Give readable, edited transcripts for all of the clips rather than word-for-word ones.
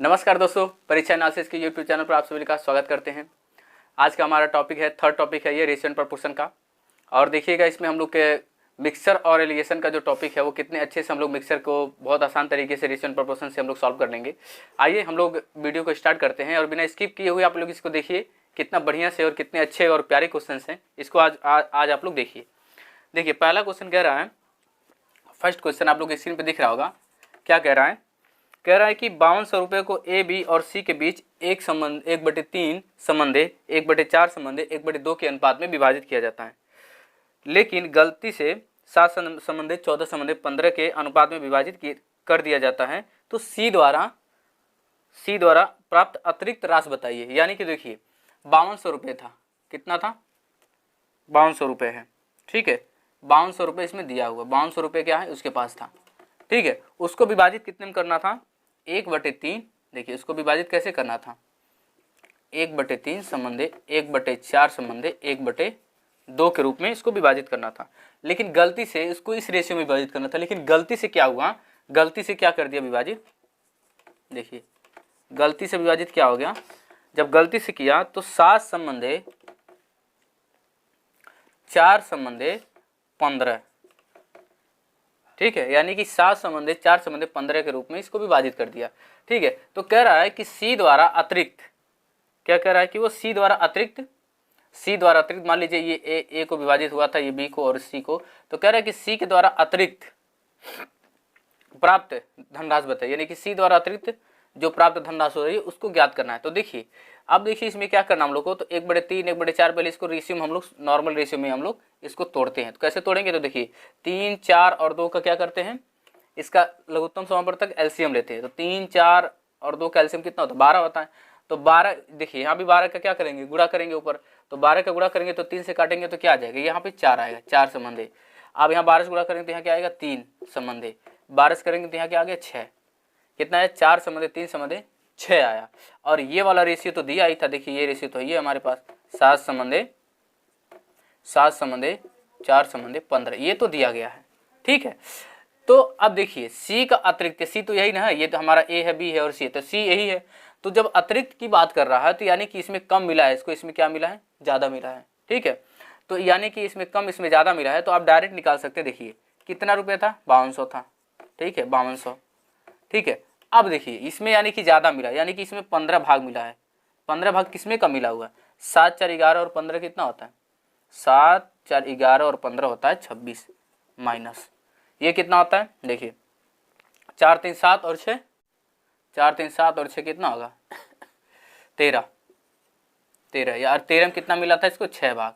नमस्कार दोस्तों, परीक्षा एनालिसिस के यूट्यूब चैनल पर आप सभी का स्वागत करते हैं। आज का हमारा टॉपिक है, थर्ड टॉपिक है ये रेशियो एंड प्रोपोर्शन का। और देखिएगा इसमें हम लोग के मिक्सचर और एलिगेशन का जो टॉपिक है वो कितने अच्छे से हम लोग मिक्सचर को बहुत आसान तरीके से रेशियो एंड प्रोपोर्शन से हम लोग सॉल्व कर लेंगे। आइए हम लोग वीडियो को स्टार्ट करते हैं और बिना स्किप किए हुए आप लोग इसको देखिए, कितना बढ़िया से और कितने अच्छे और प्यारे क्वेश्चन हैं। इसको आज आप लोग देखिए। देखिए पहला क्वेश्चन कह रहा है, फर्स्ट क्वेश्चन आप लोग स्क्रीन पर दिख रहा होगा। क्या कह रहा है? कह रहा है कि 5200 रुपये को ए, बी और सी के बीच एक संबंध 1/3 संबंधे 1/4 संबंधे 1/2 के अनुपात में विभाजित किया जाता है, लेकिन गलती से 7 संबंधे 14 संबंधे 15 के अनुपात में विभाजित कर दिया जाता है। तो सी द्वारा प्राप्त अतिरिक्त राशि बताइए। यानी कि देखिए 5200 रुपये था, कितना था? 5200 रुपये है, ठीक है। 5200 रुपये इसमें दिया हुआ, 5200 रुपये क्या है उसके पास था, ठीक है। उसको विभाजित कितने में करना था? 1/3। देखिए उसको विभाजित कैसे करना था? 1/3 संबंधे 1/4 संबंधे 1/2 के रूप में इसको विभाजित करना था, लेकिन गलती से इसको इस रेशियो में विभाजित करना था। लेकिन गलती से क्या हुआ? गलती से क्या कर दिया विभाजित? देखिए गलती से विभाजित क्या हो गया? जब गलती से किया तो 7 संबंधे 4 संबंधे 15, ठीक है। यानी कि 7 संबंधे 4 संबंधे 15 के रूप में इसको विभाजित कर दिया, ठीक है। तो कह रहा है कि सी द्वारा अतिरिक्त, क्या कह रहा है कि वो सी द्वारा अतिरिक्त मान लीजिए ये ए को विभाजित हुआ था, ये बी को और सी को। तो कह रहा है कि सी के द्वारा अतिरिक्त प्राप्त धनराशि बताइए। यानी कि सी द्वारा अतिरिक्त जो प्राप्त धनराशि हो रही है उसको ज्ञात करना है। तो देखिए अब देखिए इसमें क्या करना हम लोग को, तो 1/3 1/4 पहले इसको रेशियो में हम लोग नॉर्मल रेशियो में हम लोग इसको तोड़ते हैं। तो कैसे तोड़ेंगे? तो देखिए 3, 4 और 2 का क्या करते हैं, इसका लघुत्तम समापवर्तक एलसीएम लेते हैं। तो 3, 4 और 2 का एलसीएम कितना होता है? 12 होता है। तो 12 देखिए यहाँ भी 12 का क्या करेंगे? गुणा करेंगे ऊपर। तो 12 का गुणा करेंगे तो 3 से काटेंगे तो क्या आ जाएगा? यहाँ पे 4 आएगा, 4 संबंधे। अब यहाँ 12 से गुणा करेंगे तो यहाँ क्या आएगा? 3 संबंधे। 12 से करेंगे तो यहाँ क्या आ गया? 6। कितना है? 4 संबंधे 3 संबंधे 6 आया। और ये वाला रेशियो तो दिया ही था, देखिए ये रेशियो तो ये हमारे पास 7 संबंधे 4 संबंधे 15, ये तो दिया गया है, ठीक है। तो अब देखिए सी का अतिरिक्त, सी तो यही ना है, ये तो हमारा ए है, बी है और सी है, तो सी यही है। तो जब अतिरिक्त की बात कर रहा है तो यानी कि इसमें कम मिला है, इसको इसमें क्या मिला है? ज़्यादा मिला है, ठीक है। तो यानी कि इसमें कम इसमें ज़्यादा मिला है, तो आप डायरेक्ट निकाल सकते हैं। देखिए कितना रुपये था? 5200 था, ठीक है, 5200, ठीक है। अब देखिए इसमें यानी कि ज़्यादा मिला, यानी कि इसमें 15 भाग मिला है। 15 भाग किसमें कम मिला हुआ है? 7, 4, 11 और 15 कितना होता है? 7, 4, 11 और 15 होता है 26, माइनस ये कितना होता है? देखिए 4, 3, 7 और 6, 4, 3, 7 और 6 कितना होगा? 13 यार, 13 में कितना मिला था इसको? 6 भाग,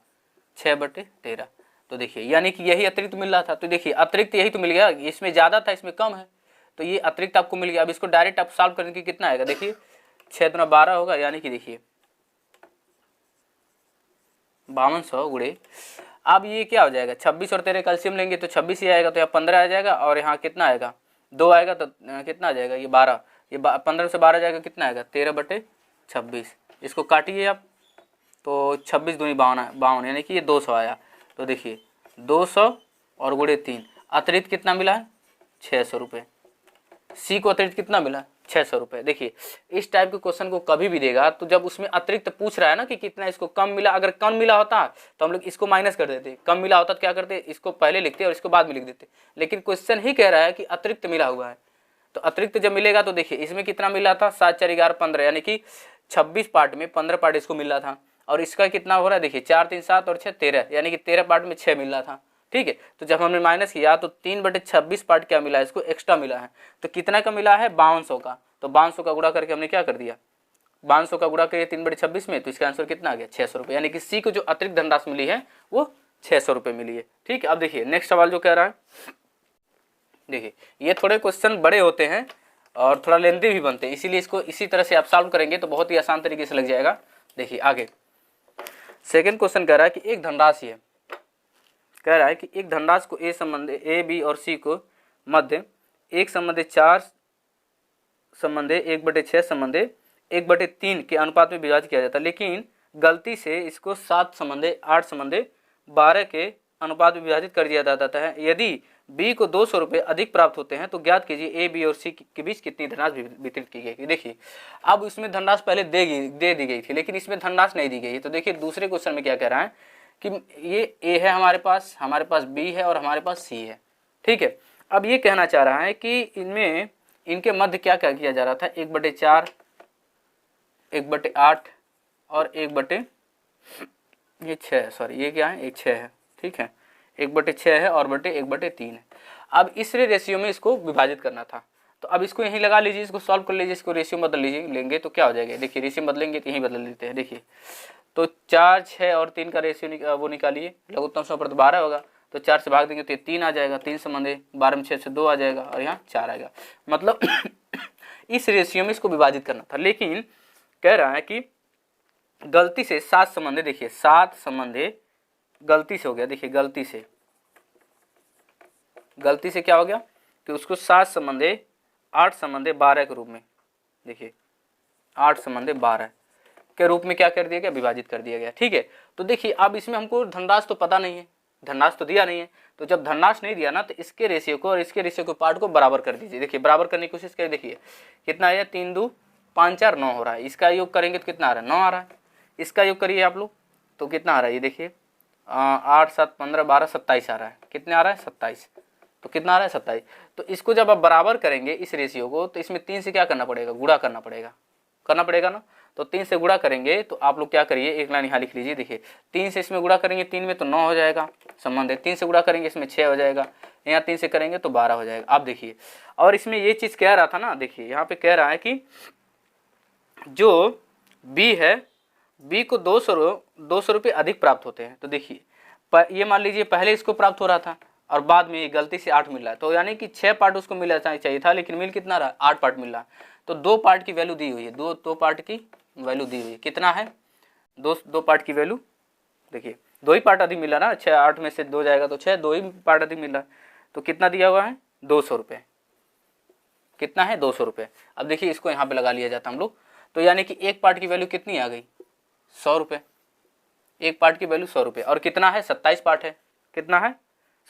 6/13। तो देखिए यानी कि यही अतिरिक्त मिल रहा था। तो देखिए अतिरिक्त यही तो मिल गया, इसमें ज़्यादा था इसमें कम है, तो ये अतिरिक्त आपको मिल गया। अब इसको डायरेक्ट आप सॉल्व करने की कितना आएगा? देखिए 6 दूना 12 होगा, यानी कि देखिए 5200 गुणे, अब ये क्या हो जाएगा? 26 और 13 कैल्शियम लेंगे तो 26 ही आएगा, तो यहाँ 15 आ जाएगा और यहाँ कितना आएगा? 2 आएगा, तो कितना आ जाएगा? ये 12, ये 15 से 12 जाएगा, कितना आएगा? 13/26। इसको काटिए आप, तो 26 दूनी 52, यानी कि ये 200 आया। तो देखिए 200 और गुणे 3, अतिरिक्त कितना मिला है? 600 रुपये। सी को अतिरिक्त कितना मिला? 600 रुपये। देखिए इस टाइप के क्वेश्चन को कभी भी देगा तो जब उसमें अतिरिक्त पूछ रहा है ना कि कितना इसको कम मिला, अगर कम मिला होता तो हम लोग इसको माइनस कर देते, कम मिला होता तो क्या करते? इसको पहले लिखते और इसको बाद में लिख देते। लेकिन क्वेश्चन ही कह रहा है कि अतिरिक्त मिला हुआ है, तो अतिरिक्त जब मिलेगा तो देखिए इसमें कितना मिला था? 7, 4, 11, 15, यानी कि 26 पार्ट में 15 पार्ट इसको मिल रहा था। और इसका कितना हो रहा है? देखिए 4, 3, 7 और 6 13, यानी कि 13 पार्ट में 6 मिल रहा था, ठीक है। तो जब हमने माइनस किया तो 3/26 पार्ट क्या मिला है? इसको एक्स्ट्रा मिला है। तो कितना का मिला है? 5200 का। तो 5200 का गुणा करके हमने क्या कर दिया? 5200 का गुणा करिए 3/26 में, तो इसका आंसर कितना आ गया? 600 रुपये। यानी कि सी को जो अतिरिक्त धनराशि मिली है वो 600 रुपये मिली है, ठीक है। अब देखिए नेक्स्ट सवाल जो कह रहा है, देखिए ये थोड़े क्वेश्चन बड़े होते हैं और थोड़ा लेंथी भी बनते हैं, इसीलिए इसको इसी तरह से आप सॉल्व करेंगे तो बहुत ही आसान तरीके से लग जाएगा। देखिए आगे सेकेंड क्वेश्चन कह रहा है कि एक धनराशि है, कह रहा है कि एक धनराशि को ए, बी और सी को मध्य 1 संबंधे 4 संबंधे 1/6 संबंधे 1/3 के अनुपात में विभाजित किया जाता है, लेकिन गलती से इसको 7 संबंधे 8 संबंधे 12 के अनुपात में विभाजित कर दिया जाता है। यदि बी को 200 रुपये अधिक प्राप्त होते हैं तो ज्ञात कीजिए ए बी और सी के बीच कितनी धनराशि वितरित की गई। देखिए अब इसमें धनराशि पहले दे दी गई थी, लेकिन इसमें धनराशि नहीं दी गई। तो देखिए दूसरे क्वेश्चन में क्या कह रहा है कि ये ए है हमारे पास बी है और हमारे पास सी है, ठीक है। अब ये कहना चाह रहा है कि इनमें इनके मध्य क्या क्या किया जा रहा था, 1/4, 1/8 और 1/6, सॉरी ये क्या है, 1/6 है, ठीक है, 1/6 है और 1/3 है। अब इस रेशियो में इसको विभाजित करना था, तो अब इसको यहीं लगा लीजिए, इसको सॉल्व कर लीजिए, इसको रेशियो बदल लीजिए, लेंगे तो क्या हो जाएगा। देखिए रेशियो बदलेंगे तो यहीं बदल लेते हैं। देखिए तो 4, 6 और 3 का रेशियो वो निकालिए, लघुत्तम समापवर्त 12 होगा, तो 4 से भाग देंगे तो ये 3 आ जाएगा, 3 संबंध 12 में 6 से 2 आ जाएगा और यहाँ 4 आएगा। मतलब इस रेशियो में इसको विभाजित करना था, लेकिन कह रहा है कि गलती से 7 संबंध, देखिए 7 संबंध गलती से हो गया। देखिए गलती से क्या हो गया कि उसको 7 संबंधे 8 संबंधे 12 के रूप में, देखिए 8 संबंधे 12 के रूप में क्या कर दिया गया, विभाजित कर दिया गया, ठीक है। तो देखिए अब इसमें हमको धनराशि तो पता नहीं है, धनराशि तो दिया नहीं है, तो जब धनराशि नहीं दिया ना तो इसके रेशियो को और इसके रेशियो को पार्ट को बराबर कर दीजिए। देखिए बराबर करने की कोशिश करें, देखिए कितना आया, 3 2 5 4 9 हो रहा है। इसका योग करेंगे तो कितना आ रहा है, 9 आ रहा है। इसका योग करिए आप लोग तो कितना आ रहा है, ये देखिए 8 7 15 12 27 आ रहा है। कितने आ रहा है, 27। तो कितना आ रहा है, 27। तो इसको जब आप बराबर करेंगे इस रेशियो को, तो इसमें 3 से क्या करना पड़ेगा, गुणा करना पड़ेगा ना। तो 3 से गुणा करेंगे तो आप लोग क्या करिए, एक लाइन यहाँ लिख लीजिए। देखिए 3 से इसमें गुणा करेंगे, 3 में तो 9 हो जाएगा संबंध है, 3 से गुणा करेंगे इसमें 6 हो जाएगा, यहाँ 3 से करेंगे तो 12 हो जाएगा। आप देखिए, और इसमें ये चीज़ कह रहा था ना, देखिए यहाँ पे कह रहा है कि जो बी है, बी को 200 रुपये अधिक प्राप्त होते हैं। तो देखिए ये मान लीजिए पहले इसको प्राप्त हो रहा था और बाद में ये गलती से 8 मिल रहा है, तो यानी कि 6 पार्ट उसको मिलना चाहिए था, लेकिन मिल कितना रहा, 8 पार्ट मिल रहा है। तो 2 पार्ट की वैल्यू दी हुई है, दो पार्ट की वैल्यू दी हुई है। कितना है, 2 पार्ट की वैल्यू, देखिए 2 ही पार्ट अधिक मिला ना, 6 8 में से 2 जाएगा तो 6, 2 ही पार्ट अधिक मिला। तो कितना दिया हुआ है, 200 रुपये। कितना है, 200 रुपये। अब देखिए इसको यहाँ पे लगा लिया जाता हम लोग, तो यानी कि एक पार्ट की वैल्यू कितनी आ गई, 100 रुपये। एक पार्ट की वैल्यू 100 रुपये, और कितना है, 27 पार्ट है। कितना है,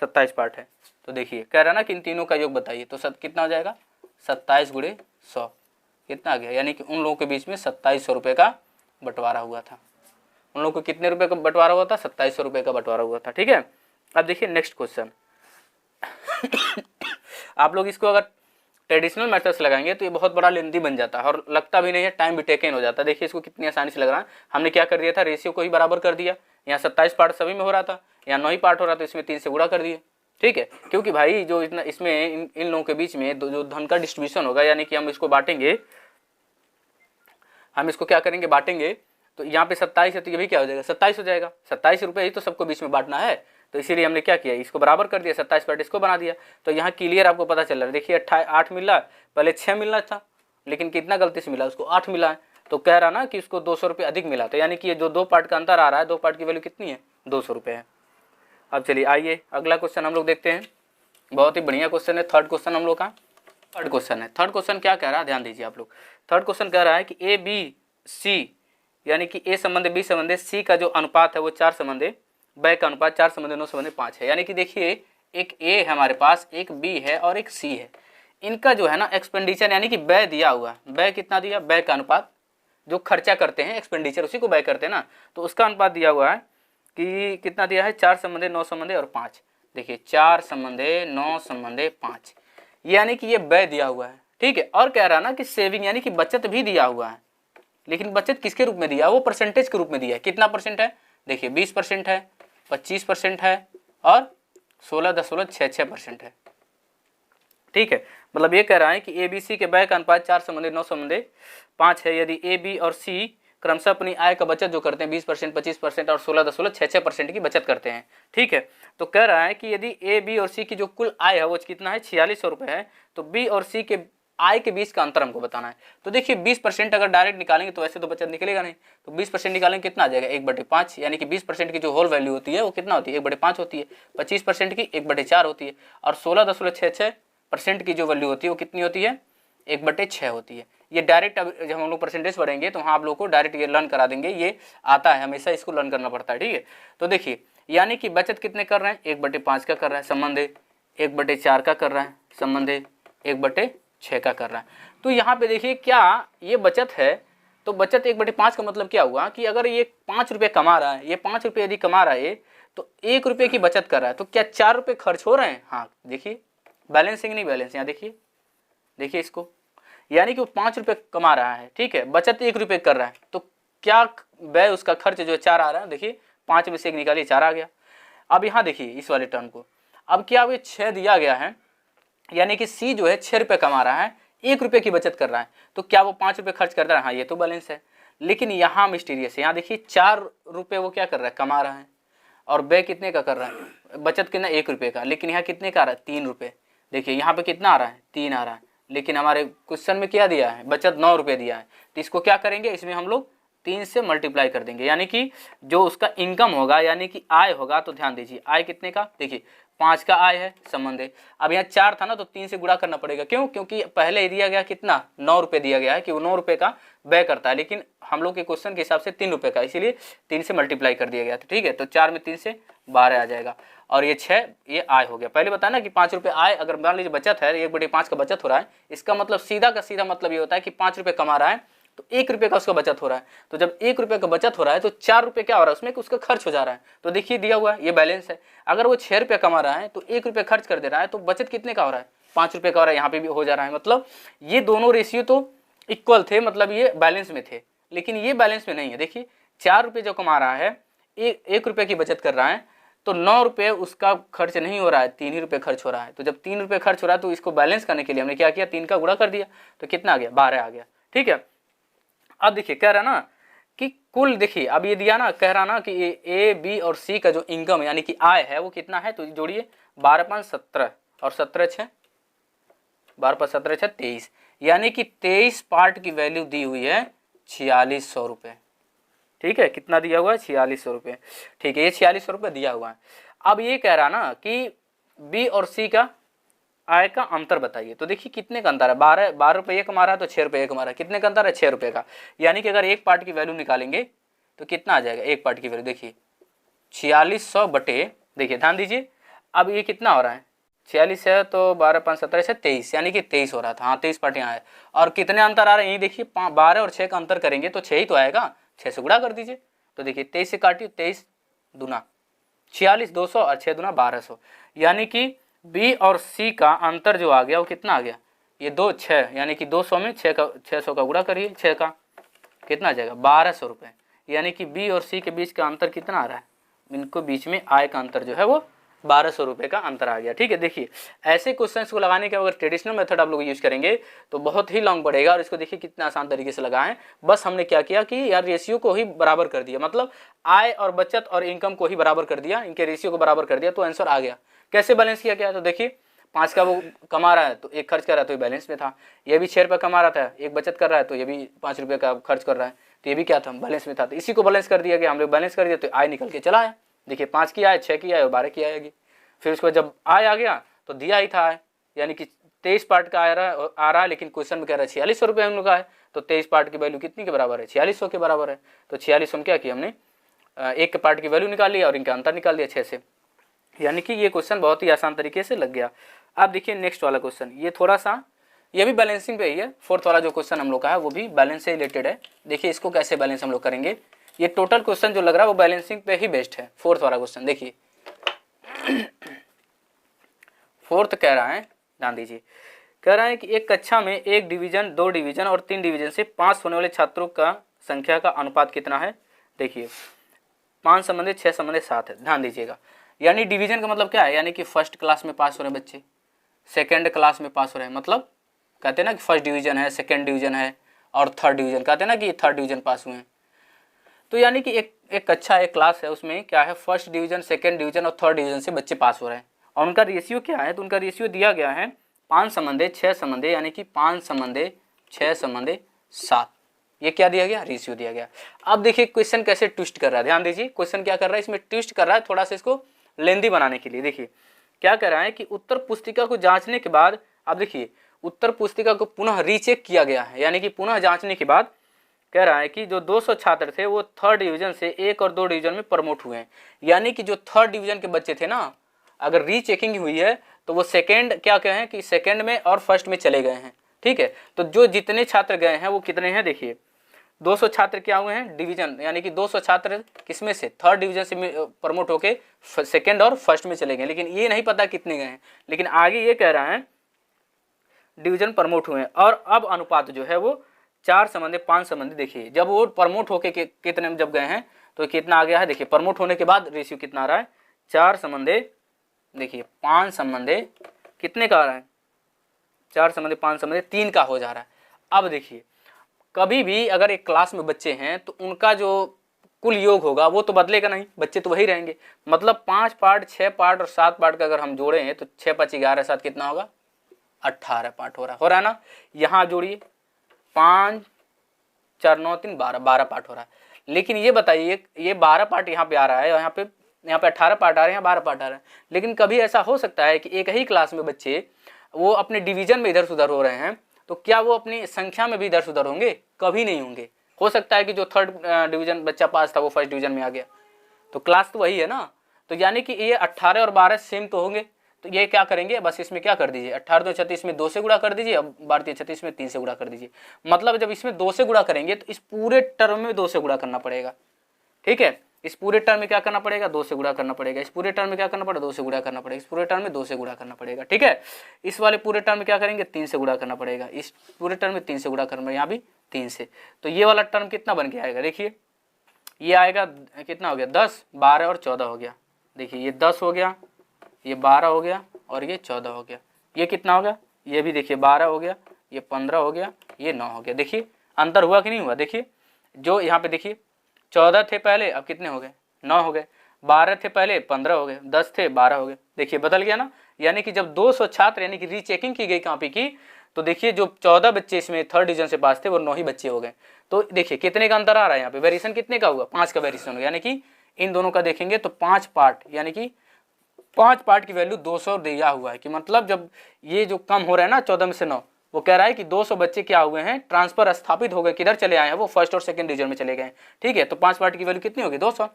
27 पार्ट है। तो देखिए कह रहा ना कि इन तीनों का योग बताइए, तो कितना हो जाएगा, 27 × 100 कितना आ गया, यानी कि उन लोगों के बीच में 2700 रुपये का बंटवारा हुआ था। उन लोगों को कितने रुपए का बंटवारा हुआ था, 2700 रुपये का बंटवारा हुआ था, ठीक है। अब देखिए नेक्स्ट क्वेश्चन। आप लोग इसको अगर ट्रेडिशनल मेथड से लगाएंगे तो ये बहुत बड़ा लेंदी बन जाता है और लगता भी नहीं है, टाइम भी टेकन हो जाता है। देखिए इसको कितनी आसानी से लग रहा है, हमने क्या कर दिया था, रेशियो को ही बराबर कर दिया। यहाँ 27 पार्ट सभी में हो रहा था, यहाँ 9 ही पार्ट हो रहा था, इसमें 3 से गुणा कर दिए, ठीक है। क्योंकि भाई जो इतना इसमें इन लोगों के बीच में जो धन का डिस्ट्रीब्यूशन होगा, यानी कि हम इसको बांटेंगे, हम इसको क्या करेंगे, बांटेंगे, तो यहाँ पे 27 है तो ये भी क्या हो जाएगा, 27 हो जाएगा। 27 रुपये ही तो सबको बीच में बांटना है, तो इसीलिए हमने क्या किया, इसको बराबर कर दिया, 27 पार्ट इसको बना दिया। तो यहाँ क्लियर आपको पता चल रहा है। देखिए 8 मिल रहा है, पहले 6 मिलना था, लेकिन कितना गलती से मिला, उसको 8 मिला है। तो कह रहा ना कि उसको 200 रुपये अधिक मिला, तो यानी कि ये जो 2 पार्ट का अंतर आ रहा है, 2 पार्ट की वैल्यू कितनी है, 200 रुपये है। अब चलिए आइए अगला क्वेश्चन हम लोग देखते हैं। बहुत ही बढ़िया क्वेश्चन है, थर्ड क्वेश्चन हम लोग का थर्ड क्वेश्चन है। थर्ड क्वेश्चन क्या कह रहा है, ध्यान दीजिए आप लोग। थर्ड क्वेश्चन कह रहा है कि ए बी सी, यानी कि ए संबंध बी संबंध सी का जो अनुपात है वो 4 संबंध ब का अनुपात 4 संबंध 9 संबंध 5 है। यानी कि देखिए एक ए है हमारे पास, एक बी है और एक सी है। इनका जो है ना एक्सपेंडिचर, यानी कि व्यय दिया हुआ है। व्यय कितना दिया, व्यय का अनुपात, जो खर्चा करते हैं एक्सपेंडिचर उसी को व्यय करते हैं ना, तो उसका अनुपात दिया हुआ है कि कितना दिया है, 4 संबंधे 9 संबंधे और 5। देखिए 4 संबंधे 9 संबंधे 5, यानी कि ये व्यय दिया हुआ है, ठीक है। और कह रहा ना कि सेविंग, यानी कि बचत भी दिया हुआ है, लेकिन बचत किसके रूप में दिया है, वो परसेंटेज के रूप में दिया है। कितना परसेंट है, देखिए 20% है, 25% है और 16.66% है, ठीक है। मतलब ये कह रहा है कि ए बी सी के व्यय का अनुपात 4 संबंधे 9 संबंधे 5 है। यदि ए बी और सी क्रमशः अपनी आय का बचत जो करते हैं 20%, 25% और 16.66% की बचत करते हैं, ठीक है। तो कह रहा है कि यदि ए बी और सी की जो कुल आय है वो कितना है, 4600 रुपये है, तो बी और सी के आय के बीच का अंतर हमको बताना है। तो देखिए 20% अगर डायरेक्ट निकालेंगे तो वैसे तो बचत निकलेगा नहीं, तो 20% निकालेंगे कितना आ जाएगा, 1/5, यानी कि 20% की जो होल वैल्यू होती है वो कितना होती है, 1/5 होती है। 25% की 1/4 होती है और 16.66% की जो वैल्यू होती है वो कितनी होती है, 1/6 होती है। ये डायरेक्ट अब जब हम लोग परसेंटेज पढ़ेंगे तो वहाँ आप लोग को डायरेक्ट ये लर्न करा देंगे, ये आता है, हमेशा इसको लर्न करना पड़ता है, ठीक है। तो देखिए यानी कि बचत कितने कर रहे हैं, 1/5 का कर रहा है संबंध 1/4 का कर रहा है संबंध है, 1/6 का कर रहा है। तो यहाँ पे देखिए क्या ये बचत है, तो बचत 1/5 का मतलब क्या हुआ कि अगर ये 5 रुपये कमा रहा है, ये 5 रुपये यदि कमा रहा है तो 1 रुपये की बचत कर रहा है, तो क्या 4 रुपये खर्च हो रहे हैं? हाँ देखिए बैलेंसिंग नहीं बैलेंस, यहाँ देखिए, देखिए इसको, यानी कि वो 5 रुपये कमा रहा है, ठीक है, बचत 1 रुपये कर रहा है, तो क्या व्यय उसका खर्च जो है 4 आ रहा है, देखिए 5 में से 1 निकालिए 4 आ गया। अब यहाँ देखिए इस वाले टर्म को, अब क्या ये 6 दिया गया है, यानी कि सी जो है 6 रुपये कमा रहा है, 1 रुपये की बचत कर रहा है, तो क्या वो 5 रुपये खर्च कर रहा है? हाँ ये तो बैलेंस है। लेकिन यहाँ मिस्टीरियस है, यहाँ देखिए 4 रुपये वो क्या कर रहा है, कमा रहा है, और व्यय कितने का कर रहा है, बचत कितना 1 रुपये का, लेकिन यहाँ कितने का आ रहा है, 3 रुपये। देखिए यहाँ पे कितना आ रहा है, 3 आ रहा है, लेकिन हमारे क्वेश्चन में क्या दिया है, बचत 9 रुपये दिया है, तो इसको क्या करेंगे, इसमें हम लोग 3 से मल्टीप्लाई कर देंगे, यानी कि जो उसका इनकम होगा यानी कि आय होगा, तो ध्यान दीजिए आय कितने का, देखिए 5 का आय है संबंध है। अब यहाँ 4 था ना, तो 3 से गुणा करना पड़ेगा, क्यों, क्योंकि पहले ही दिया गया कितना 9 रुपये दिया गया है कि वो 9 रुपये का व्यय करता है, लेकिन हम लोग के क्वेश्चन के हिसाब से 3 रुपये का, इसीलिए 3 से मल्टीप्लाई कर दिया गया था, ठीक है। तो 4 में 3 से 12 आ जाएगा, और ये 6 ये आय हो गया। पहले बताया ना कि 5 रुपये आय, अगर मान लीजिए बचत है 1/5 का बचत हो रहा है, इसका मतलब सीधा का सीधा मतलब ये होता है कि 5 रुपये कमा रहा है तो 1 रुपये का उसका बचत हो रहा है, तो जब 1 रुपये का बचत हो रहा है तो 4 रुपये क्या हो रहा है उसमें, उसका खर्च हो जा रहा है। तो देखिए दिया हुआ है ये बैलेंस है, अगर वो 6 रुपये कमा रहा है तो 1 रुपये खर्च कर दे रहा है, तो बचत कितने का हो रहा है, 5 रुपये का हो रहा है, यहाँ पे भी हो जा रहा है। मतलब ये दोनों रेशियो तो इक्वल थे, मतलब ये बैलेंस में थे, लेकिन ये बैलेंस में नहीं है। देखिए 4 रुपये जो कमा रहा है, 1 रुपये की बचत कर रहा है, तो 9 रुपये उसका खर्च नहीं हो रहा है, 3 ही रुपये खर्च हो रहा है। तो जब 3 रुपये खर्च हो रहा है तो इसको बैलेंस करने के लिए हमने क्या किया, 3 का गुणा कर दिया, तो कितना आ गया, 12 आ गया, ठीक है। अब देखिए कह रहा ना कि कुल, देखिए अब ये दिया ना, कह रहा ना कि ए बी और सी का जो इनकम यानी कि आय है वो कितना है, तो जोड़िए 12 5 17 और 17 6 12 5 17 6 23, यानी कि 23 पार्ट की वैल्यू दी हुई है 4600 रुपये, ठीक है। कितना दिया हुआ है, 4600 रुपये, ठीक है, ये 4600 रुपये दिया हुआ है। अब ये कह रहा ना कि बी और सी का आय का अंतर बताइए, तो देखिए कितने का अंतर है, 12 रुपये कमा रहा है तो 6 रुपये कमा रहा है, कितने का अंतर है, 6 रुपये का, यानी कि अगर एक पार्ट की वैल्यू निकालेंगे तो कितना आ जाएगा, एक पार्ट की वैल्यू देखिए 4600 बटे, देखिए ध्यान दीजिए, अब ये कितना हो रहा है, 46 है तो 12 5 17 से 23, यानी कि 23 हो रहा था, हाँ 23 पार्ट यहाँ है, और कितने अंतर आ रहे हैं, ये देखिए 12 और 6 का अंतर करेंगे तो 6 ही तो आएगा, 6 से गुणा कर दीजिए, तो देखिए 23 से काटिए, 23 दूना 46 200 और 6 दूना 1200, यानी कि बी और सी का अंतर जो आ गया वो कितना आ गया, ये 2 6, यानी कि 200 में 600 का गुणा करिए, 6 का कितना आ जाएगा 1200 रुपये, यानी कि बी और सी के बीच का अंतर कितना आ रहा है, इनको बीच में आय का अंतर जो है वो 1200 रुपये का अंतर आ गया, ठीक है। देखिए ऐसे क्वेश्चंस को लगाने के अगर ट्रेडिशनल मेथड आप लोग यूज करेंगे तो बहुत ही लॉन्ग पड़ेगा, और इसको देखिए कितना आसान तरीके से लगाएं, बस हमने क्या किया कि यार रेशियो को ही बराबर कर दिया, मतलब आय और बचत और इनकम को ही बराबर कर दिया, इनके रेशियो को बराबर कर दिया, तो आंसर आ गया। कैसे बैलेंस किया गया, तो देखिए 5 का वो कमा रहा है तो 1 खर्च कर रहा है तो ये बैलेंस में था, ये भी 6 रुपये कमा रहा था, 1 बचत कर रहा है तो ये भी 5 रुपये का खर्च कर रहा है, तो ये भी क्या था, बैलेंस में था, तो इसी को बैलेंस कर दिया गया, हम लोग बैलेंस कर दिया तो आय निकल के चला आया। देखिए 5 की आय, 6 की आय और 12 की आएगी, फिर उसके बाद जब आय आ गया तो दिया ही था आय, यानी कि 23 पार्ट का आ रहा है, लेकिन क्वेश्चन में कह रहा है 4600 रुपये हम लोग का है, तो 23 पार्ट की वैल्यू कितनी के बराबर है, 4600 के बराबर है, तो 4600 में क्या किया हमने, एक के पार्ट की वैल्यू निकाल लिया और इनका अंतर निकाल दिया 6 से, यानी कि ये क्वेश्चन बहुत ही आसान तरीके से लग गया। अब देखिए नेक्स्ट वाला क्वेश्चन, ये थोड़ा सा ये भी बैलेंसिंग पे ही है, 4th वाला जो क्वेश्चन हम लोग का है वो भी बैलेंस से रिलेटेड है। देखिए इसको कैसे बैलेंस हम लोग करेंगे, ये टोटल क्वेश्चन जो लग रहा है वो बैलेंसिंग पे ही बेस्ड है, 4th वाला क्वेश्चन। देखिए 4th कह रहा है, ध्यान दीजिए, कह रहा है कि एक कक्षा में 1 डिवीजन 2 डिवीजन और 3 डिवीजन से पास होने वाले छात्रों का संख्या का अनुपात कितना है। देखिए 5 संबंधी 6 संबंधी 7 है, ध्यान दीजिएगा, यानी डिवीजन का मतलब क्या है, यानी कि फर्स्ट क्लास में पास हो रहे बच्चे, सेकेंड क्लास में पास हो रहे हैं, मतलब कहते हैं ना कि फर्स्ट डिवीजन है, सेकेंड डिवीजन है और थर्ड डिवीजन, कहते हैं ना कि थर्ड डिवीजन पास हुए हैं, तो यानी कि एक कक्षा एक क्लास है, उसमें क्या है, फर्स्ट डिवीजन सेकेंड डिवीजन और थर्ड डिवीजन से बच्चे पास हो रहे हैं, और उनका रेशियो क्या है, तो उनका रेशियो दिया गया है 5 संबंधे 6 संबंधे, यानी कि 5 संबंधे 6 संबंधे 7, ये क्या दिया गया, रेशियो दिया गया। अब देखिए क्वेश्चन कैसे ट्विस्ट कर रहा है, ध्यान दीजिए क्वेश्चन क्या कर रहा है, इसमें ट्विस्ट कर रहा है थोड़ा सा इसको लेंदी बनाने के लिए। देखिए क्या कर रहा है कि उत्तर पुस्तिका को जांचने के बाद, अब देखिए उत्तर पुस्तिका को पुनः रीचेक किया गया है, यानी कि पुनः जांचने के बाद कह रहा है कि जो 200 छात्र थे वो थर्ड डिवीजन से 1 और 2 डिवीजन में प्रमोट हुए हैं, यानी कि जो थर्ड डिवीजन के बच्चे थे ना, अगर रीचेकिंग हुई है तो वो सेकेंड क्या कहे हैं कि सेकेंड में और फर्स्ट में चले गए हैं। ठीक है, तो जो जितने छात्र गए हैं वो कितने हैं, देखिए 200 छात्र क्या हुए हैं डिवीजन, यानी कि 200 छात्र किसमें से, थर्ड डिवीजन से प्रमोट होके सेकेंड और फर्स्ट में चले गए, लेकिन ये नहीं पता कितने गए हैं। लेकिन आगे ये कह रहा है डिवीजन प्रमोट हुए हैं, और अब अनुपात जो है वो 4:5। देखिए जब वो प्रमोट होके कितने में जब गए हैं तो कितना आ गया है, देखिए प्रमोट होने के बाद रेशियो कितना आ रहा है, 4 देखिए 5 कितने का आ रहा है, 4:5 का हो जा रहा है। अब देखिए कभी भी अगर एक क्लास में बच्चे हैं तो उनका जो कुल योग होगा वो तो बदलेगा नहीं, बच्चे तो वही रहेंगे। मतलब 5 पार्ट 6 पार्ट और 7 पार्ट का अगर हम जोड़े हैं तो 6 5 11 7 कितना होगा, 18 पार्ट हो रहा है ना। यहाँ जोड़िए 5 4 9 3 12 पार्ट हो रहा है। लेकिन ये बताइए ये 12 पार्ट यहाँ पे आ रहा है, यहाँ पे 18 पार्ट आ रहे हैं, 12 पार्ट आ रहे हैं। लेकिन कभी ऐसा हो सकता है कि एक ही क्लास में बच्चे वो अपने डिवीजन में इधर से उधर हो रहे हैं, तो क्या वो अपनी संख्या में भी इधर से उधर होंगे, कभी नहीं होंगे। हो सकता है कि जो थर्ड डिवीजन बच्चा पास था वो फर्स्ट डिवीजन में आ गया, तो क्लास तो वही है ना। तो यानी कि ये 18 और 12 सेम तो होंगे, तो ये क्या करेंगे, बस इसमें क्या कर दीजिए 18 2 36 में 2 से गुणा कर दीजिए, अब 12 36 में 3 से गुणा कर दीजिए। मतलब जब इसमें 2 से गुणा करेंगे तो इस पूरे टर्म में 2 से गुणा करना पड़ेगा। ठीक है, इस पूरे टर्म में क्या करना पड़ेगा, 2 से गुणा करना पड़ेगा। इस पूरे टर्म में क्या करना पड़ेगा, 2 से गुणा करना पड़ेगा। इस पूरे टर्म में 2 से गुणा करना पड़ेगा। ठीक है, इस वाले पूरे टर्म में क्या करेंगे, 3 से गुणा करना पड़ेगा। इस पूरे टर्म में 3 से गुणा करना, यहाँ भी 3 से। तो ये वाला टर्म कितना बन के आएगा, देखिए ये आएगा कितना हो गया, 10 12 और 14 हो गया। देखिए ये 10 हो गया, ये 12 हो गया और ये 14 हो गया। ये कितना हो गया, ये भी देखिए 12 हो गया, ये 15 हो गया, ये 9 हो गया। देखिए अंतर हुआ कि नहीं हुआ, देखिए जो यहाँ पे देखिए 14 थे पहले, अब कितने हो गए, 9 हो गए। 12 थे पहले, 15 हो गए। 10 थे, 12 हो गए। देखिए बदल गया ना। यानी कि जब 200 छात्र यानी कि रीचेकिंग की गई कॉपी की, तो देखिए जो 14 बच्चे इसमें थर्ड डिवीजन से पास थे वो 9 ही बच्चे हो गए। तो देखिए कितने का अंतर आ रहा है यहाँ पे, वेरिएशन कितने का हुआ, 5 का वेरिएशन होगा। यानी कि इन दोनों का देखेंगे तो 5 पार्ट, यानी कि 5 पार्ट की वैल्यू 200 दिया हुआ है। कि मतलब जब ये जो कम हो रहा है ना 14 में से 9, वो कह रहा है कि 200 बच्चे क्या हुए हैं, ट्रांसफर स्थापित हो गए, किधर चले आए हैं, वो फर्स्ट और सेकंड डिवीजन में चले गए। ठीक है, तो 5 पार्ट की वैल्यू कितनी होगी, 200।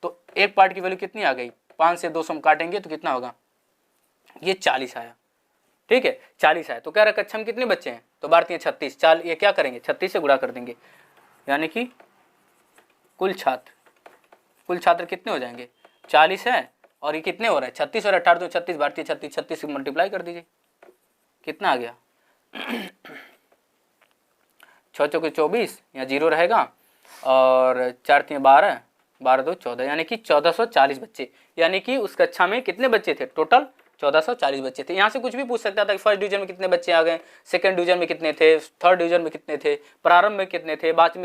तो एक पार्ट की वैल्यू कितनी आ गई, 5 से 200 हम काटेंगे तो कितना होगा, ये 40 आया। ठीक है, 40 आया। तो कह रहा है कक्षा में कितने बच्चे हैं, तो भारतीय 36, चाल ये क्या करेंगे 36 से गुणा कर देंगे, यानी कि कुल छात्र कितने हो जाएंगे, 40 है। और ये कितने हो रहा है, 36 और 18 तो 36, भारतीय 36, 36 से मल्टीप्लाई कर दीजिए, कितना आ गया 6 चौके 24, यहाँ 0 रहेगा, और 4 3 12, 12 2 14, यानी कि 1440 बच्चे। यानी कि उस कक्षा में कितने बच्चे थे, टोटल 1440 बच्चे थे। यहाँ से कुछ भी पूछ सकता था कि फर्स्ट डिवीजन में कितने बच्चे आ गए, सेकंड डिवीजन में कितने थे, थर्ड डिवीजन में कितने थे, प्रारंभ में कितने थे, बाद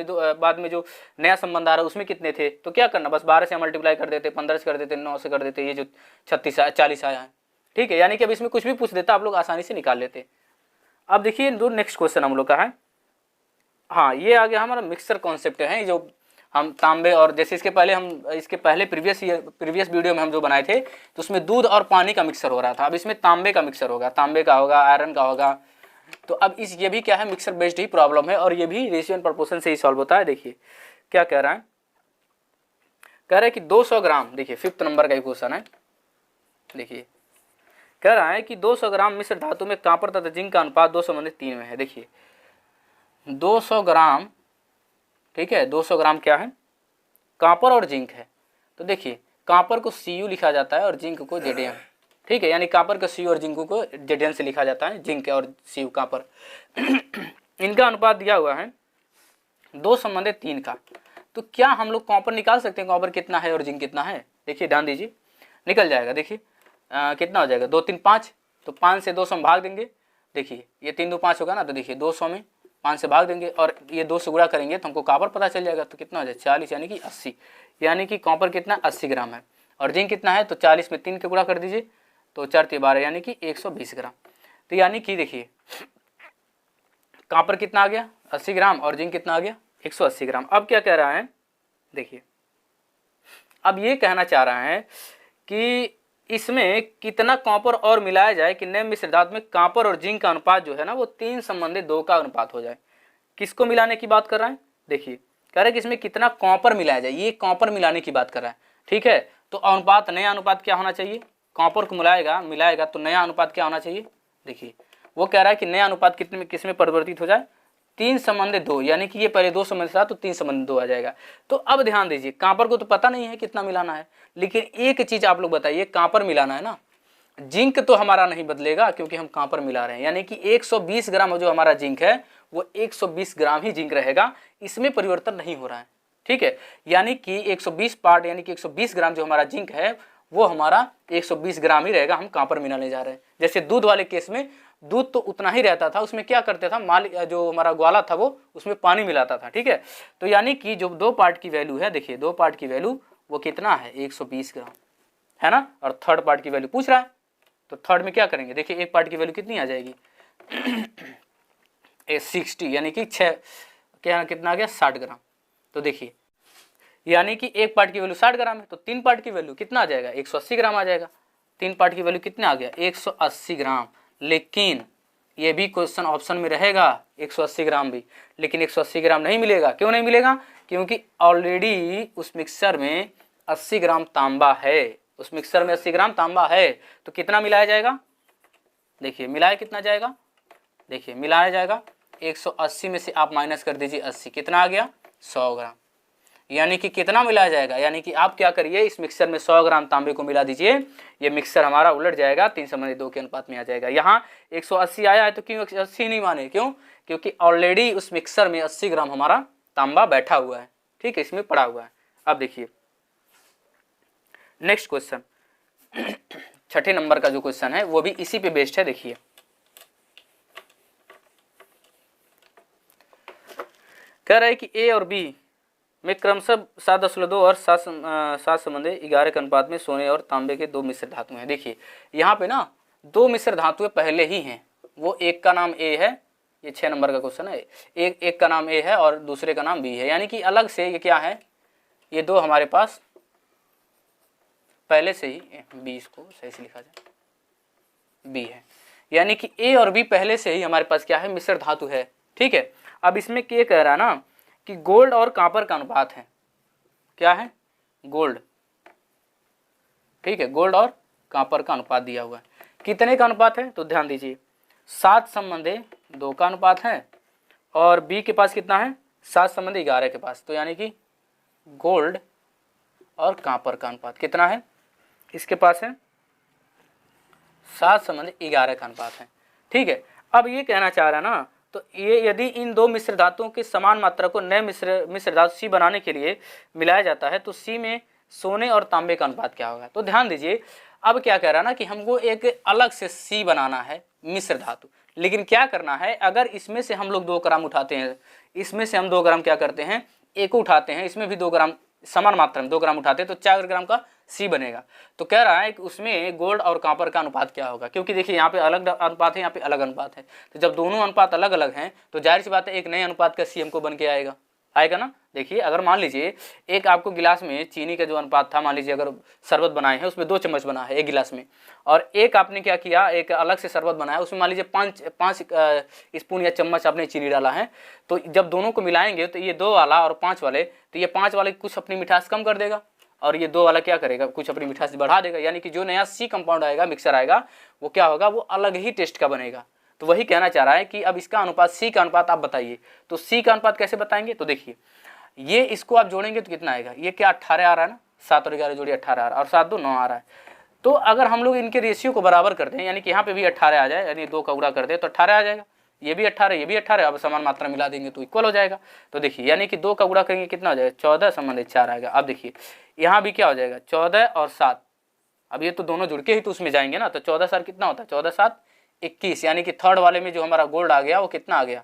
में जो नया संबंध आ रहा है उसमें कितने थे। तो क्या करना, बस 12 से मल्टीप्लाई कर देते, 15 से कर देते, 9 से कर देते, ये जो 40 आया है। ठीक है, यानी कि अब इसमें कुछ भी पूछ देता आप लोग आसानी से निकाल लेते। अब देखिए दो नेक्स्ट क्वेश्चन हम लोग का है, हाँ ये आ गया हमारा मिक्सर कॉन्सेप्ट है, जो हम तांबे और जैसे इसके पहले प्रीवियस वीडियो में हम जो बनाए थे तो उसमें दूध और पानी का मिक्सर हो रहा था। अब इसमें तांबे का मिक्सर होगा, तांबे का होगा, आयरन का होगा। तो अब ये भी क्या है, मिक्सर बेस्ड ही प्रॉब्लम है, और ये भी रेशियो एंड प्रोपोर्शन से ही सॉल्व होता है। देखिए क्या कह रहा है, कह रहा है कि 200 ग्राम, देखिए 5th नंबर का क्वेश्चन है। देखिए कह रहा है कि 200 ग्राम मिश्र धातु में कॉपर तथा जिंक का अनुपात 2:3 में है। देखिए 200 ग्राम, ठीक है 200 ग्राम क्या है, कॉपर और जिंक है। तो देखिए कॉपर को Cu लिखा जाता है और जिंक को Zn। ठीक है, यानी कॉपर को Cu और जिंक को Zn से लिखा जाता है, जिंक और Cu कॉपर। इनका अनुपात दिया हुआ है 2:3 का। तो क्या हम लोग कॉपर निकाल सकते हैं, कॉपर कितना है और जिंक कितना है। देखिए ध्यान दीजिए, निकल जाएगा। देखिए कितना हो जाएगा, 2 3 5, तो 5 से 200 में भाग देंगे। देखिए ये 3 2 5 होगा ना, तो देखिए 200 में 5 से भाग देंगे और ये 2 से गुणा करेंगे तो हमको कॉपर पता चल जाएगा। तो कितना हो जाएगा 40, यानी कि 80, यानी कि कॉपर कितना 80 ग्राम है। और जिंक कितना है, तो 40 में 3 के गुणा कर दीजिए, तो 4 3 12, यानी कि 120 ग्राम। तो यानी कि देखिए कॉपर कितना आ गया 80 ग्राम और जिंक कितना आ गया 180 ग्राम। अब क्या कह रहा है, देखिए अब ये कहना चाह रहा है कि इसमें कितना कॉपर और मिलाया जाए कि नए मिश्र धातु में कॉपर और जिंक का अनुपात जो है ना वो 3:2 का अनुपात हो जाए। किसको मिलाने की बात कर रहा है, देखिए कह रहा है कि इसमें कितना कॉपर मिलाया जाए, ये कॉपर मिलाने की बात कर रहा है। ठीक है, तो अनुपात, नया अनुपात क्या होना चाहिए, कॉपर को मिलाएगा तो नया अनुपात क्या होना चाहिए। देखिए वो कह रहा है कि नया अनुपात कितने में किस में परिवर्तित हो जाए, 3:2, यानी कि ये पहले 2 संबंध था तो 3:2 आ जाएगा। तो अब ध्यान दीजिए, कॉपर को तो पता नहीं है कितना मिलाना है, लेकिन एक चीज आप लोग बताइए, कॉपर मिलाना है ना, जिंक तो हमारा नहीं बदलेगा क्योंकि हम कॉपर मिला रहे हैं, यानी कि 120 ग्राम जो हमारा जिंक है वो 120 ग्राम ही जिंक रहेगा, इसमें परिवर्तन नहीं हो रहा है। ठीक है, यानी कि 120 पार्ट यानी कि 120 ग्राम जो हमारा जिंक है वो हमारा 120 ग्राम ही रहेगा, हम कॉपर मिलाने जा रहे हैं। जैसे दूध वाले केस में दूध तो उतना ही रहता था, उसमें क्या करते था माल जो हमारा ग्वाला था वो उसमें पानी मिलाता था। ठीक है, तो यानी कि जो 2 पार्ट की वैल्यू है, देखिए 2 पार्ट की वैल्यू वो कितना है 120 ग्राम है ना, और थर्ड पार्ट की वैल्यू पूछ रहा है, तो थर्ड में क्या करेंगे, देखिए एक पार्ट की वैल्यू कितनी आ जाएगी 60, यानी कि 6 क्या कितना आ गया 60 ग्राम। तो देखिए यानी कि एक पार्ट की वैल्यू 60 ग्राम है, तो 3 पार्ट की वैल्यू कितना आ जाएगा 180 ग्राम आ जाएगा। 3 पार्ट की वैल्यू कितना आ गया 180 ग्राम, लेकिन ये भी क्वेश्चन ऑप्शन में रहेगा 180 ग्राम भी, लेकिन 180 ग्राम नहीं मिलेगा। क्यों नहीं मिलेगा, क्योंकि ऑलरेडी उस मिक्सर में 80 ग्राम तांबा है, उस मिक्सर में 80 ग्राम तांबा है, तो कितना मिलाया जाएगा, देखिए मिलाया कितना जाएगा, देखिए मिलाया जाएगा 180 में से आप माइनस कर दीजिए 80, कितना आ गया 100 ग्राम, यानी कि कितना मिलाया जाएगा, यानी कि आप क्या करिए इस मिक्सर में 100 ग्राम तांबे को मिला दीजिए, ये मिक्सर हमारा उलट जाएगा 3:2 के अनुपात में आ जाएगा। यहाँ 180 आया है तो क्यों 180 नहीं माने, क्यों, क्योंकि ऑलरेडी उस मिक्सर में 80 ग्राम हमारा तांबा बैठा हुआ है। ठीक है, इसमें पड़ा हुआ है। अब देखिए नेक्स्ट क्वेश्चन, 6ठे नंबर का जो क्वेश्चन है वो भी इसी पे बेस्ड है। देखिए कह रहा है कि ए और बी में क्रमशः 7.2 और 7 संबंधी 11 के अनुपात में सोने और तांबे के 2 मिश्र धातु हैं। देखिए यहाँ पे ना 2 मिश्र धातुएं पहले ही हैं, वो एक का नाम ए है, ये 6 नंबर का क्वेश्चन है, एक का नाम ए है और दूसरे का नाम बी है, यानी कि अलग से ये क्या है, ये 2 हमारे पास पहले से ही, बी इसको सही से लिखा जाए बी है, यानी कि ए और बी पहले से ही हमारे पास क्या है मिश्र धातु है। ठीक है, अब इसमें क्या कह रहा है ना कि गोल्ड और कॉपर का अनुपात है, क्या है गोल्ड, ठीक है गोल्ड और कॉपर का अनुपात दिया हुआ है, कितने का अनुपात है, तो ध्यान दीजिए 7:2 का अनुपात है, और बी के पास कितना है 7:11 के पास, तो यानी कि गोल्ड और कॉपर का अनुपात कितना है, इसके पास है 7:11 का अनुपात है। ठीक है, अब ये कहना चाह रहा है ना, तो ये यदि इन 2 मिश्र धातुओं की समान मात्रा को नए मिश्र धातु सी बनाने के लिए मिलाया जाता है तो सी में सोने और तांबे का अनुपात क्या होगा। तो ध्यान दीजिए, अब क्या कह रहा है ना कि हमको एक अलग से सी बनाना है मिश्र धातु, लेकिन क्या करना है, अगर इसमें से हम लोग 2 ग्राम उठाते हैं, इसमें से हम 2 ग्राम क्या करते हैं एक उठाते हैं, इसमें भी 2 ग्राम समान मात्रा में 2 ग्राम उठाते हैं तो 4 ग्राम का सी बनेगा। तो कह रहा है कि उसमें गोल्ड और कॉपर का अनुपात क्या होगा, क्योंकि देखिए यहाँ पे अलग अनुपात है, यहाँ पे अलग अनुपात है, तो जब दोनों अनुपात अलग अलग हैं तो जाहिर सी बात है एक नए अनुपात का सी हमको बन के आएगा ना। देखिए अगर मान लीजिए एक आपको गिलास में चीनी का जो अनुपात था, मान लीजिए अगर शरबत बनाए हैं उसमें 2 चम्मच बना है एक गिलास में, और एक आपने क्या किया एक अलग से शरबत बनाया उसमें मान लीजिए 5 स्पून या चम्मच आपने चीनी डाला है, तो जब दोनों को मिलाएंगे तो ये 2 वाला और 5 वाले, तो ये 5 वाले कुछ अपनी मिठास कम कर देगा और ये 2 वाला क्या करेगा कुछ अपनी मिठास बढ़ा देगा, यानी कि जो नया सी कंपाउंड आएगा मिक्सर आएगा वो क्या होगा वो अलग ही टेस्ट का बनेगा। तो वही कहना चाह रहा है कि अब इसका अनुपात सी का अनुपात आप बताइए, तो सी का अनुपात कैसे बताएंगे, तो देखिए ये इसको आप जोड़ेंगे तो कितना आएगा, ये क्या 18 आ रहा है ना, 7 और 11 जोड़िए 18 आ रहा है और 7 2 9 आ रहा है, तो अगर हम लोग इनके रेशियो को बराबर करते हैं यानी कि यहाँ पे भी 18 आ जाए, यानी 2 का गुणा कर दे तो 18 आ जाएगा, ये भी 18 ये भी 18, अब समान मात्रा मिला देंगे तो इक्वल हो जाएगा। तो देखिए यानी कि 2 का गुणा करेंगे कितना हो जाएगा 14:4 आएगा। अब देखिए यहाँ भी क्या हो जाएगा 14 और 7, अब ये तो दोनों जुड़ के ही तो उसमें जाएंगे ना, तो 14 7 कितना होता है 14 7 21, यानी कि थर्ड वाले में जो हमारा गोल्ड आ गया वो कितना आ गया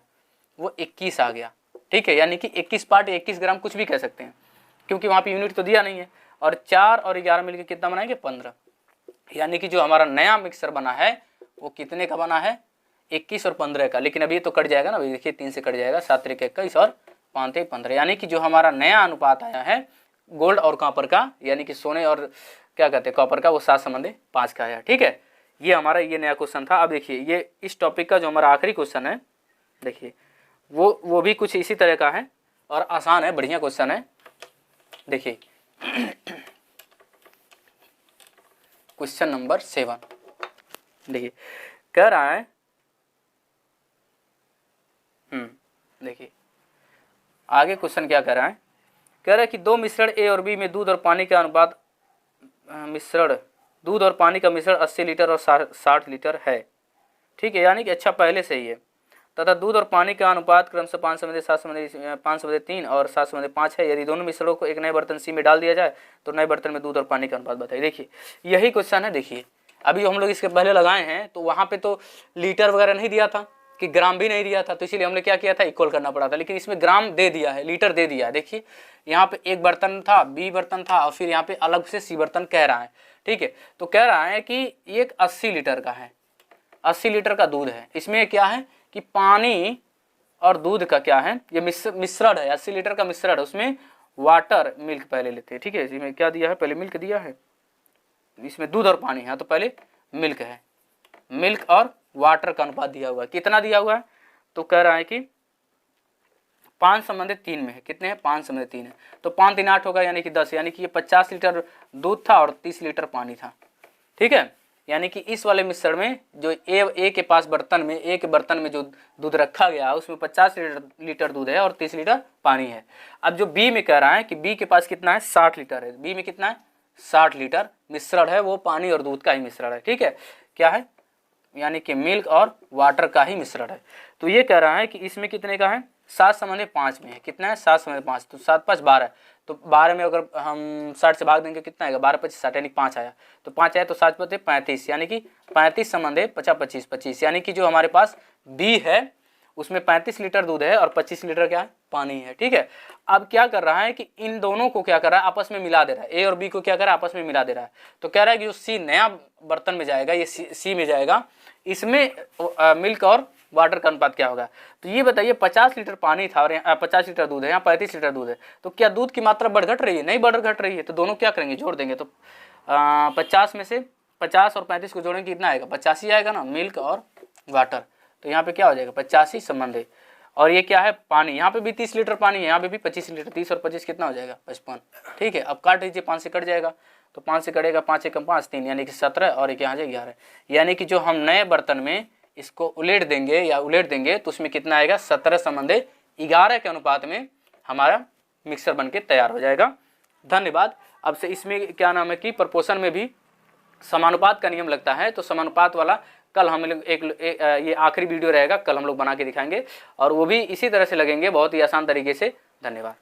वो 21 आ गया। ठीक है, यानी कि 21 पार्ट 21 ग्राम कुछ भी कह सकते हैं क्योंकि वहाँ पे यूनिट तो दिया नहीं है, और 4 और 11 मिलकर कितना बनाएंगे 15, यानी कि जो हमारा नया मिक्सर बना है वो कितने का बना है 21 और 15 का, लेकिन अभी तो कट जाएगा ना, देखिए 3 से कट जाएगा, 7 3 21 और 5 3 15, यानी कि जो हमारा नया अनुपात आया है गोल्ड और कॉपर का, यानी कि सोने और क्या कहते हैं कॉपर का, वो 7:5 का आया। ठीक है, ये हमारा ये नया क्वेश्चन था। अब देखिए ये इस टॉपिक का जो हमारा आखिरी क्वेश्चन है, देखिए वो भी कुछ इसी तरह का है और आसान है, बढ़िया क्वेश्चन है। देखिए क्वेश्चन नंबर 7 देखिए कह रहा है, देखिए आगे क्वेश्चन क्या कह रहा है, कह रहा है कि दो मिश्रण ए और बी में दूध और पानी का अनुपात दूध और पानी का मिश्रण 80 लीटर और 60 लीटर है। ठीक है, यानी कि अच्छा पहले से ही है। तथा दूध और पानी का अनुपात क्रमशः 5/3 और 7/5 है। यदि दोनों मिश्रणों को एक नए बर्तन सी में डाल दिया जाए तो नए बर्तन में दूध और पानी का अनुपात बताइए। देखिए यही क्वेश्चन है। देखिए अभी हम लोग इसके पहले लगाए हैं तो वहाँ पे तो लीटर वगैरह नहीं दिया था कि ग्राम भी नहीं दिया था, तो इसीलिए हमने क्या किया था, इक्वल करना पड़ा था। लेकिन इसमें ग्राम दे दिया है, लीटर दे दिया है। देखिए यहाँ पे एक बर्तन था, बी बर्तन था और फिर यहाँ पे अलग से सी बर्तन कह रहा है। ठीक है, तो कह रहा है कि एक 80 लीटर का है, 80 लीटर का दूध है। इसमें क्या है कि पानी और दूध का क्या है, ये मिश्रण है, 80 लीटर का मिश्रण है। उसमें वाटर मिल्क पहले लेते हैं। ठीक है, इसमें क्या दिया है, पहले मिल्क दिया है, इसमें दूध और पानी है तो पहले मिल्क है, मिल्क और वाटर का अनुपात दिया हुआ है। कितना दिया हुआ है, तो कह रहा है कि 5/3 में है। कितने हैं, 5/3 है, तो 5 3 8 होगा, यानी कि 10, यानी कि ये 50 लीटर दूध था और 30 लीटर पानी था। ठीक है, यानी कि इस वाले मिश्रण में जो ए के पास बर्तन में, ए के बर्तन में जो दूध रखा गया है उसमें 50 लीटर दूध है और 30 लीटर पानी है। अब जो बी में कह रहा है कि बी के पास कितना है, 60 लीटर है। बी में कितना है, 60 लीटर मिश्रण है, वो पानी और दूध का ही मिश्रण है। ठीक है, क्या है, यानी कि मिल्क और वाटर का ही मिश्रण है। तो ये कह रहा है कि इसमें कितने का है, 7/5 में है। कितना है, 7/5, तो 7 5 12, तो 12 में अगर हम 60 से भाग देंगे कितना आएगा, 12 25 60, यानी 5 आया, तो 5 आया तो 7 5 35, यानी कि 35/50 25, यानी कि जो हमारे पास बी है उसमें 35 लीटर दूध है और 25 लीटर क्या है, पानी है। ठीक है, अब क्या कर रहा है कि इन दोनों को क्या कर रहा है, आपस में मिला दे रहा है। ए और बी को क्या कर रहा है, आपस में मिला दे रहा है। तो कह रहा है कि जो सी नया बर्तन में जाएगा, ये सी में जाएगा, इसमें मिल्क और वाटर का अनुपात क्या होगा। तो ये बताइए 50 लीटर पानी था और यहाँ 50 लीटर दूध है, यहाँ 35 लीटर दूध है, तो क्या दूध की मात्रा बढ़ घट रही है, नहीं बढ़ घट रही है। तो दोनों क्या करेंगे, जोड़ देंगे, तो 50 में से 50 और 35 को जोड़ेंगे कितना आएगा, 85 आएगा ना, मिल्क और वाटर। तो यहाँ पे क्या हो जाएगा, 85 संबंध। और ये क्या है, पानी, यहाँ पे भी 30 लीटर पानी है, यहाँ पे भी 25 लीटर, 30 और 25 कितना हो जाएगा, 55। ठीक है, अब काट दीजिए, 5 से कट जाएगा, तो 5 से कटेगा, 5 एकम 5 3, यानी कि 17 और एक यहाँ से 11, यानी कि जो हम नए बर्तन में इसको उलेट देंगे तो उसमें कितना आएगा, 17/11 के अनुपात में हमारा मिक्सर बनके तैयार हो जाएगा। धन्यवाद। अब से इसमें क्या नाम है कि प्रपोर्शन में भी समानुपात का नियम लगता है, तो समानुपात वाला कल हम लोग ये आखिरी वीडियो रहेगा, कल हम लोग बना के दिखाएंगे और वो भी इसी तरह से लगेंगे, बहुत ही आसान तरीके से। धन्यवाद।